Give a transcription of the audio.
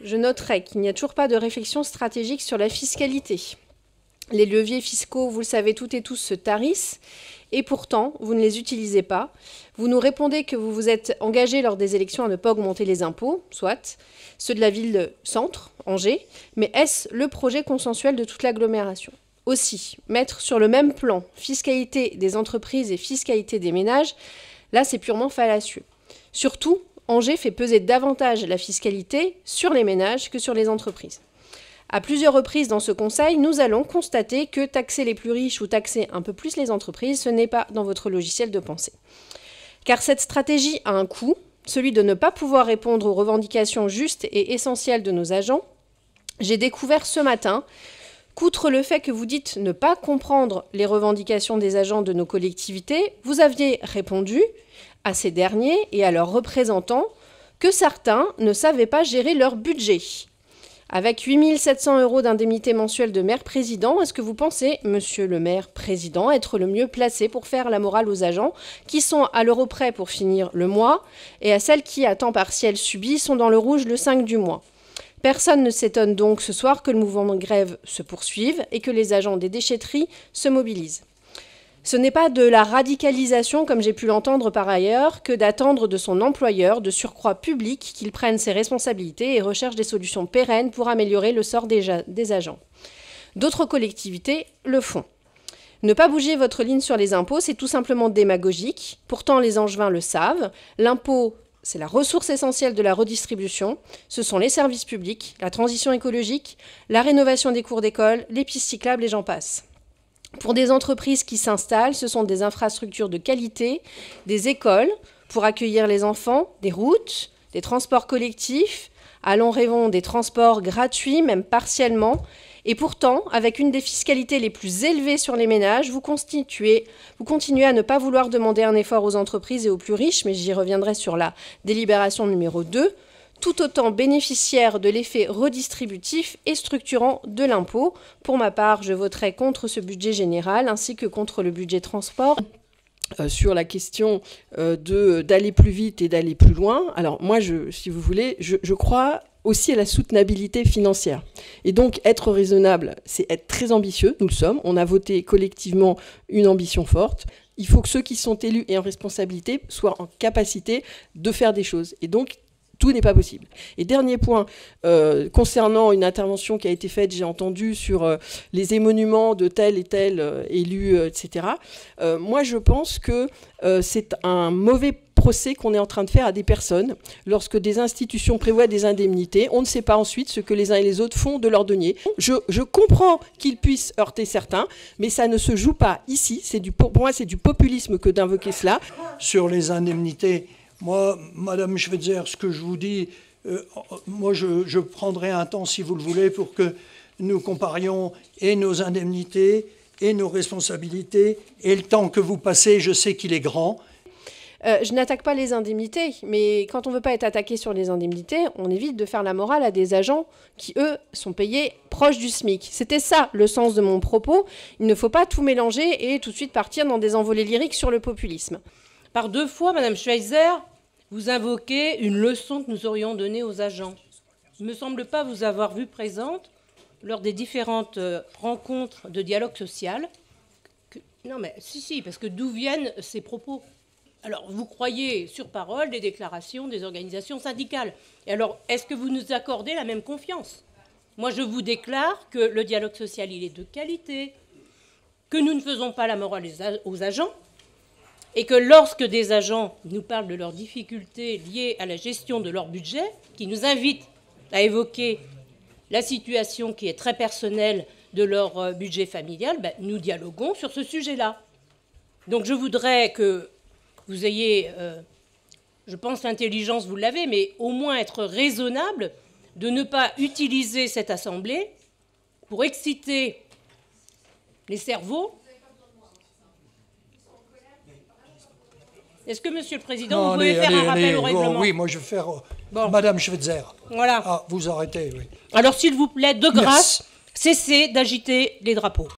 je noterai qu'il n'y a toujours pas de réflexion stratégique sur la fiscalité. Les leviers fiscaux, vous le savez toutes et tous, se tarissent, et pourtant, vous ne les utilisez pas. Vous nous répondez que vous vous êtes engagé lors des élections à ne pas augmenter les impôts, soit, ceux de la ville-centre, Angers, mais est-ce le projet consensuel de toute l'agglomération ? Aussi, mettre sur le même plan fiscalité des entreprises et fiscalité des ménages, là c'est purement fallacieux. Surtout, Angers fait peser davantage la fiscalité sur les ménages que sur les entreprises. À plusieurs reprises dans ce conseil, nous allons constater que taxer les plus riches ou taxer un peu plus les entreprises, ce n'est pas dans votre logiciel de pensée. Car cette stratégie a un coût, celui de ne pas pouvoir répondre aux revendications justes et essentielles de nos agents. J'ai découvert ce matin qu'outre le fait que vous dites ne pas comprendre les revendications des agents de nos collectivités, vous aviez répondu à ces derniers et à leurs représentants que certains ne savaient pas gérer leur budget. Avec 8 700 € d'indemnité mensuelle de maire-président, est-ce que vous pensez, monsieur le maire-président, être le mieux placé pour faire la morale aux agents qui sont à l'euro près pour finir le mois et à celles qui, à temps partiel subi, sont dans le rouge le 5 du mois ? Personne ne s'étonne donc ce soir que le mouvement de grève se poursuive et que les agents des déchetteries se mobilisent. Ce n'est pas de la radicalisation, comme j'ai pu l'entendre par ailleurs, que d'attendre de son employeur, de surcroît public, qu'il prenne ses responsabilités et recherche des solutions pérennes pour améliorer le sort des agents. D'autres collectivités le font. Ne pas bouger votre ligne sur les impôts, c'est tout simplement démagogique. Pourtant, les Angevins le savent. L'impôt, c'est la ressource essentielle de la redistribution. Ce sont les services publics, la transition écologique, la rénovation des cours d'école, les pistes cyclables et j'en passe. Pour des entreprises qui s'installent, ce sont des infrastructures de qualité, des écoles pour accueillir les enfants, des routes, des transports collectifs, allons rêvons des transports gratuits, même partiellement. Et pourtant, avec une des fiscalités les plus élevées sur les ménages, vous continuez à ne pas vouloir demander un effort aux entreprises et aux plus riches, mais j'y reviendrai sur la délibération numéro 2, tout autant bénéficiaires de l'effet redistributif et structurant de l'impôt. Pour ma part, je voterai contre ce budget général ainsi que contre le budget transport. Sur la question d'aller plus vite et d'aller plus loin, alors moi, si vous voulez, je crois aussi à la soutenabilité financière. Et donc, être raisonnable, c'est être très ambitieux, nous le sommes. On a voté collectivement une ambition forte. Il faut que ceux qui sont élus et en responsabilité soient en capacité de faire des choses. Et donc, tout n'est pas possible. Et dernier point, concernant une intervention qui a été faite, j'ai entendu sur les émoluments de tel et tel élu, etc. Moi, je pense que c'est un mauvais procès qu'on est en train de faire à des personnes. Lorsque des institutions prévoient des indemnités, on ne sait pas ensuite ce que les uns et les autres font de leur denier. Je comprends qu'ils puissent heurter certains, mais ça ne se joue pas ici. Pour moi, c'est du populisme que d'invoquer cela. Sur les indemnités, moi, Madame Schweitzer, ce que je vous dis, moi je prendrai un temps, si vous le voulez, pour que nous comparions et nos indemnités et nos responsabilités. Et le temps que vous passez, je sais qu'il est grand. Je n'attaque pas les indemnités, mais quand on ne veut pas être attaqué sur les indemnités, on évite de faire la morale à des agents qui, eux, sont payés proches du SMIC. C'était ça le sens de mon propos. Il ne faut pas tout mélanger et tout de suite partir dans des envolées lyriques sur le populisme. Par 2 fois, Madame Schweitzer, vous invoquez une leçon que nous aurions donnée aux agents. Il ne me semble pas vous avoir vue présente lors des différentes rencontres de dialogue social. Non mais si, parce que d'où viennent ces propos ? Alors, vous croyez sur parole des déclarations des organisations syndicales. Et alors, est-ce que vous nous accordez la même confiance ? Moi, je vous déclare que le dialogue social, il est de qualité, que nous ne faisons pas la morale aux agents, et que lorsque des agents nous parlent de leurs difficultés liées à la gestion de leur budget, qui nous invitent à évoquer la situation qui est très personnelle de leur budget familial, nous dialoguons sur ce sujet-là. Donc je voudrais que vous ayez, je pense l'intelligence, vous l'avez, mais au moins être raisonnable de ne pas utiliser cette assemblée pour exciter les cerveaux. Est-ce que, Monsieur le Président, vous pouvez faire un rappel au règlement ? Oui, moi je vais faire... Madame Schweitzer. Voilà. Ah, vous arrêtez, oui. Alors, s'il vous plaît, de grâce, cessez d'agiter les drapeaux.